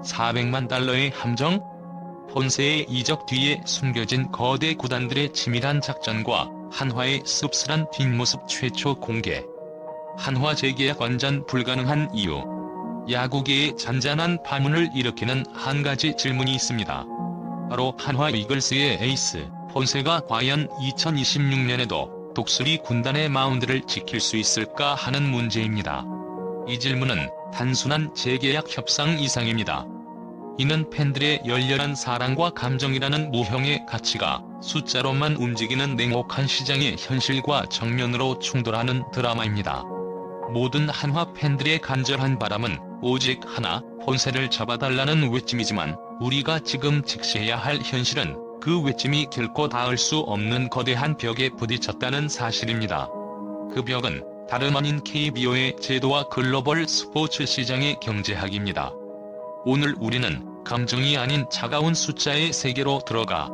400만 달러의 함정? 폰세의 이적 뒤에 숨겨진 거대 구단들의 치밀한 작전과 한화의 씁쓸한 뒷모습 최초 공개. 한화 재계약 완전 불가능한 이유. 야구계의 잔잔한 파문을 일으키는 한 가지 질문이 있습니다. 바로 한화 이글스의 에이스 폰세가 과연 2026년에도 독수리 군단의 마운드를 지킬 수 있을까 하는 문제입니다. 이 질문은 단순한 재계약 협상 이상입니다. 이는 팬들의 열렬한 사랑과 감정이라는 무형의 가치가 숫자로만 움직이는 냉혹한 시장의 현실과 정면으로 충돌하는 드라마입니다. 모든 한화 팬들의 간절한 바람은 오직 하나, 폰세를 잡아달라는 외침이지만 우리가 지금 직시해야 할 현실은 그 외침이 결코 닿을 수 없는 거대한 벽에 부딪혔다는 사실입니다. 그 벽은 다름 아닌 KBO의 제도와 글로벌 스포츠 시장의 경제학입니다. 오늘 우리는 감정이 아닌 차가운 숫자의 세계로 들어가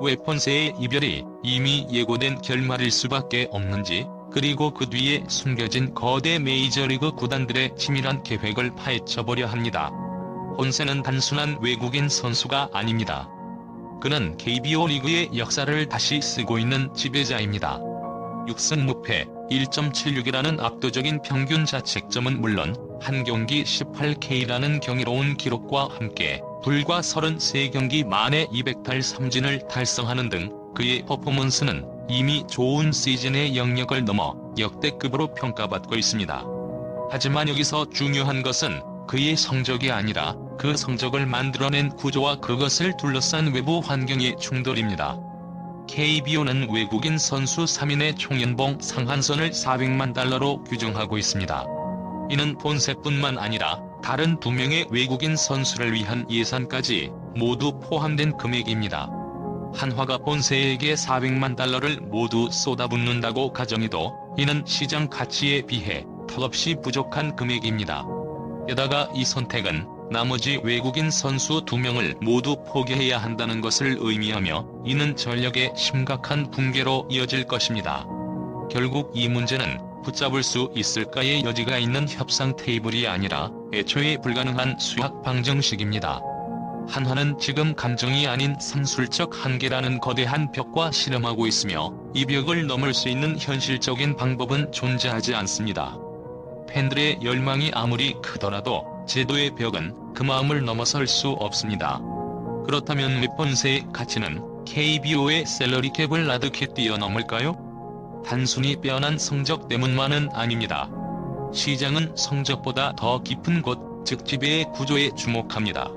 왜 폰세의 이별이 이미 예고된 결말일 수밖에 없는지, 그리고 그 뒤에 숨겨진 거대 메이저리그 구단들의 치밀한 계획을 파헤쳐보려 합니다. 폰세는 단순한 외국인 선수가 아닙니다. 그는 KBO 리그의 역사를 다시 쓰고 있는 지배자입니다. 6승 무패 1.76이라는 압도적인 평균 자책점은 물론 한 경기 18K라는 경이로운 기록과 함께 불과 33경기 만에 200달 삼진을 달성하는 등 그의 퍼포먼스는 이미 좋은 시즌의 영역을 넘어 역대급으로 평가받고 있습니다. 하지만 여기서 중요한 것은 그의 성적이 아니라 그 성적을 만들어낸 구조와 그것을 둘러싼 외부 환경의 충돌입니다. KBO는 외국인 선수 3인의 총연봉 상한선을 400만 달러로 규정하고 있습니다. 이는 폰세뿐만 아니라 다른 2명의 외국인 선수를 위한 예산까지 모두 포함된 금액입니다. 한화가 폰세에게 400만 달러를 모두 쏟아붓는다고 가정해도 이는 시장 가치에 비해 턱없이 부족한 금액입니다. 게다가 이 선택은 나머지 외국인 선수 2명을 모두 포기해야 한다는 것을 의미하며 이는 전력의 심각한 붕괴로 이어질 것입니다. 결국 이 문제는 붙잡을 수 있을까의 여지가 있는 협상 테이블이 아니라 애초에 불가능한 수학 방정식입니다. 한화는 지금 감정이 아닌 상술적 한계라는 거대한 벽과 씨름하고 있으며 이 벽을 넘을 수 있는 현실적인 방법은 존재하지 않습니다. 팬들의 열망이 아무리 크더라도 제도의 벽은 그 마음을 넘어설 수 없습니다. 그렇다면 왜 폰세의 가치는 KBO의 셀러리캡을 나득히 뛰어넘을까요? 단순히 빼어난 성적 때문만은 아닙니다. 시장은 성적보다 더 깊은 곳, 즉 지배의 구조에 주목합니다.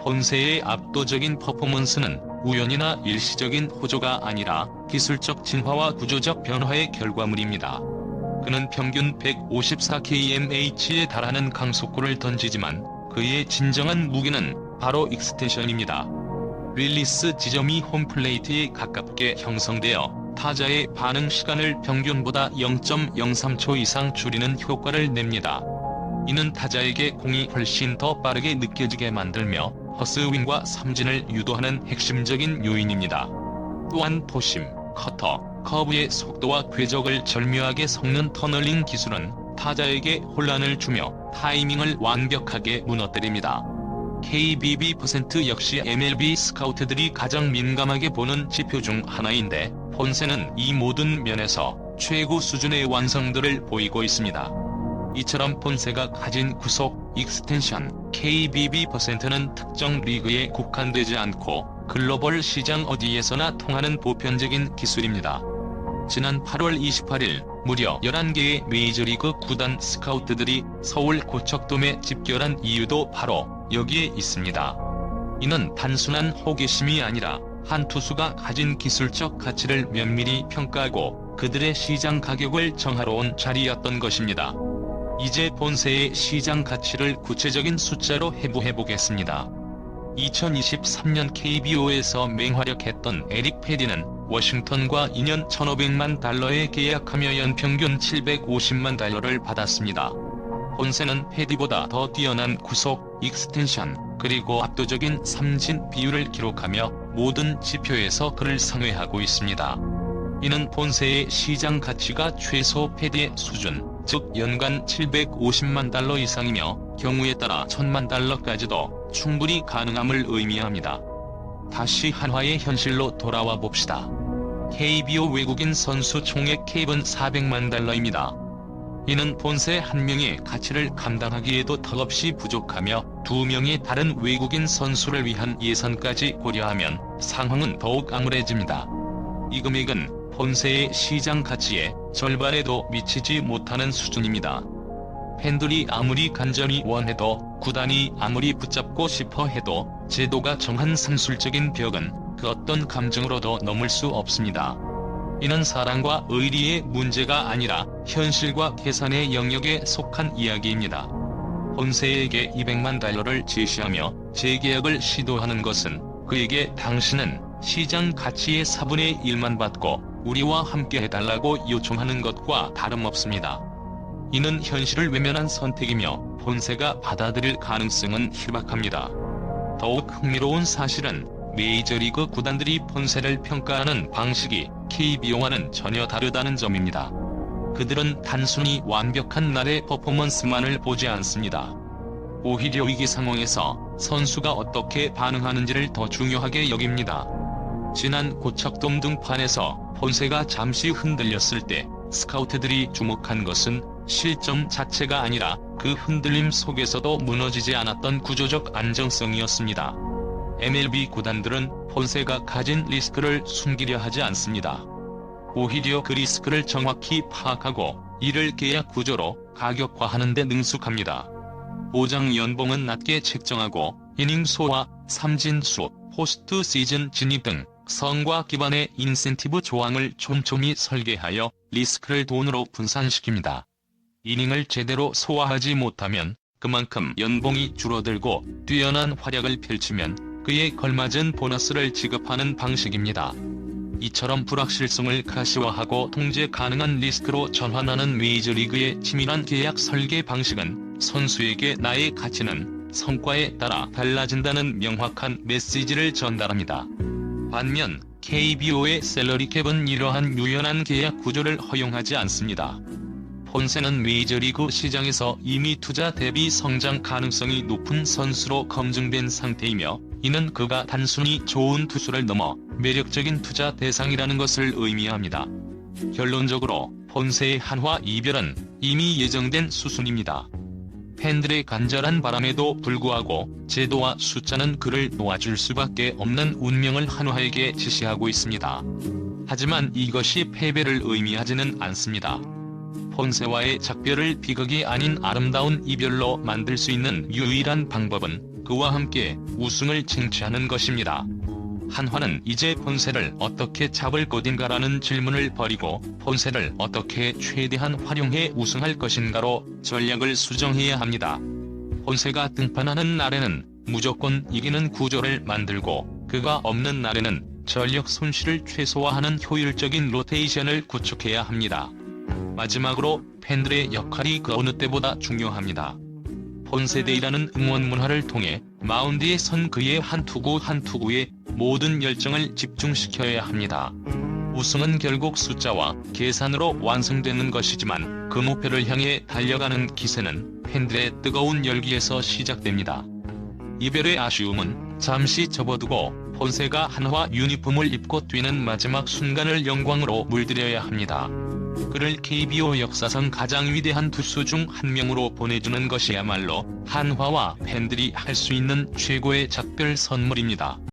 폰세의 압도적인 퍼포먼스는 우연이나 일시적인 호조가 아니라 기술적 진화와 구조적 변화의 결과물입니다. 그는 평균 154kmh에 달하는 강속구를 던지지만 그의 진정한 무기는 바로 익스텐션입니다. 릴리스 지점이 홈플레이트에 가깝게 형성되어 타자의 반응 시간을 평균보다 0.03초 이상 줄이는 효과를 냅니다. 이는 타자에게 공이 훨씬 더 빠르게 느껴지게 만들며 헛스윙과 삼진을 유도하는 핵심적인 요인입니다. 또한 포심, 커터, 커브의 속도와 궤적을 절묘하게 섞는 터널링 기술은 타자에게 혼란을 주며 타이밍을 완벽하게 무너뜨립니다. KBB% 역시 MLB 스카우트들이 가장 민감하게 보는 지표 중 하나인데 폰세는 이 모든 면에서 최고 수준의 완성도를 보이고 있습니다. 이처럼 폰세가 가진 구속, 익스텐션, KBB%는 특정 리그에 국한되지 않고 글로벌 시장 어디에서나 통하는 보편적인 기술입니다. 지난 8월 28일 무려 11개의 메이저리그 구단 스카우트들이 서울 고척돔에 집결한 이유도 바로 여기에 있습니다. 이는 단순한 호기심이 아니라 한 투수가 가진 기술적 가치를 면밀히 평가하고 그들의 시장 가격을 정하러 온 자리였던 것입니다. 이제 폰세의 시장 가치를 구체적인 숫자로 해부해보겠습니다. 2023년 KBO에서 맹활약했던 에릭 패디는 워싱턴과 2년 1,500만 달러에 계약하며 연평균 750만 달러를 받았습니다. 폰세는 패디보다 더 뛰어난 구속, 익스텐션, 그리고 압도적인 삼진 비율을 기록하며 모든 지표에서 그를 상회하고 있습니다. 이는 폰세의 시장 가치가 최소 패디의 수준, 즉 연간 750만 달러 이상이며 경우에 따라 1000만 달러까지도 충분히 가능함을 의미합니다. 다시 한화의 현실로 돌아와 봅시다. KBO 외국인 선수 총액 캡은 400만 달러입니다. 이는 본세 1명의 가치를 감당하기에도 턱없이 부족하며 2명의 다른 외국인 선수를 위한 예산까지 고려하면 상황은 더욱 암울해집니다. 이 금액은 본세의 시장 가치의 절반에도 미치지 못하는 수준입니다. 팬들이 아무리 간절히 원해도, 구단이 아무리 붙잡고 싶어 해도 제도가 정한 상술적인 벽은 그 어떤 감정으로도 넘을 수 없습니다. 이는 사랑과 의리의 문제가 아니라 현실과 계산의 영역에 속한 이야기입니다. 본세에게 200만 달러를 제시하며 재계약을 시도하는 것은 그에게 당신은 시장 가치의 4분의 1만 받고 우리와 함께 해달라고 요청하는 것과 다름없습니다. 이는 현실을 외면한 선택이며 본세가 받아들일 가능성은 희박합니다. 더욱 흥미로운 사실은 메이저리그 구단들이 본세를 평가하는 방식이 KBO와는 전혀 다르다는 점입니다. 그들은 단순히 완벽한 날의 퍼포먼스만을 보지 않습니다. 오히려 위기 상황에서 선수가 어떻게 반응하는지를 더 중요하게 여깁니다. 지난 고척돔 등판에서 본세가 잠시 흔들렸을 때 스카우트들이 주목한 것은 실점 자체가 아니라 그 흔들림 속에서도 무너지지 않았던 구조적 안정성이었습니다. MLB 구단들은 본세가 가진 리스크를 숨기려 하지 않습니다. 오히려 그 리스크를 정확히 파악하고 이를 계약 구조로 가격화하는 데 능숙합니다. 보장 연봉은 낮게 책정하고 이닝 소화, 삼진수, 포스트 시즌 진입 등 성과 기반의 인센티브 조항을 촘촘히 설계하여 리스크를 돈으로 분산시킵니다. 이닝을 제대로 소화하지 못하면 그만큼 연봉이 줄어들고 뛰어난 활약을 펼치면 그에 걸맞은 보너스를 지급하는 방식입니다. 이처럼 불확실성을 가시화하고 통제 가능한 리스크로 전환하는 메이저리그의 치밀한 계약 설계 방식은 선수에게 나의 가치는 성과에 따라 달라진다는 명확한 메시지를 전달합니다. 반면 KBO의 셀러리캡은 이러한 유연한 계약 구조를 허용하지 않습니다. 본세는 메이저리그 시장에서 이미 투자 대비 성장 가능성이 높은 선수로 검증된 상태이며 이는 그가 단순히 좋은 투수를 넘어 매력적인 투자 대상이라는 것을 의미합니다. 결론적으로 본세의 한화 이별은 이미 예정된 수순입니다. 팬들의 간절한 바람에도 불구하고 제도와 숫자는 그를 놓아줄 수밖에 없는 운명을 한화에게 지시하고 있습니다. 하지만 이것이 패배를 의미하지는 않습니다. 본세와의 작별을 비극이 아닌 아름다운 이별로 만들 수 있는 유일한 방법은 그와 함께 우승을 쟁취하는 것입니다. 한화는 이제 본세를 어떻게 잡을 것인가라는 질문을 버리고 본세를 어떻게 최대한 활용해 우승할 것인가로 전략을 수정해야 합니다. 본세가 등판하는 날에는 무조건 이기는 구조를 만들고 그가 없는 날에는 전력 손실을 최소화하는 효율적인 로테이션을 구축해야 합니다. 마지막으로 팬들의 역할이 그 어느 때보다 중요합니다. 본세데이라는 응원 문화를 통해 마운드에 선 그의 한 투구 한 투구에 모든 열정을 집중시켜야 합니다. 우승은 결국 숫자와 계산으로 완성되는 것이지만 그 목표를 향해 달려가는 기세는 팬들의 뜨거운 열기에서 시작됩니다. 이별의 아쉬움은 잠시 접어두고 본세가 한화 유니폼을 입고 뛰는 마지막 순간을 영광으로 물들여야 합니다. 그를 KBO 역사상 가장 위대한 투수 중 한 명으로 보내주는 것이야말로 한화와 팬들이 할 수 있는 최고의 작별 선물입니다.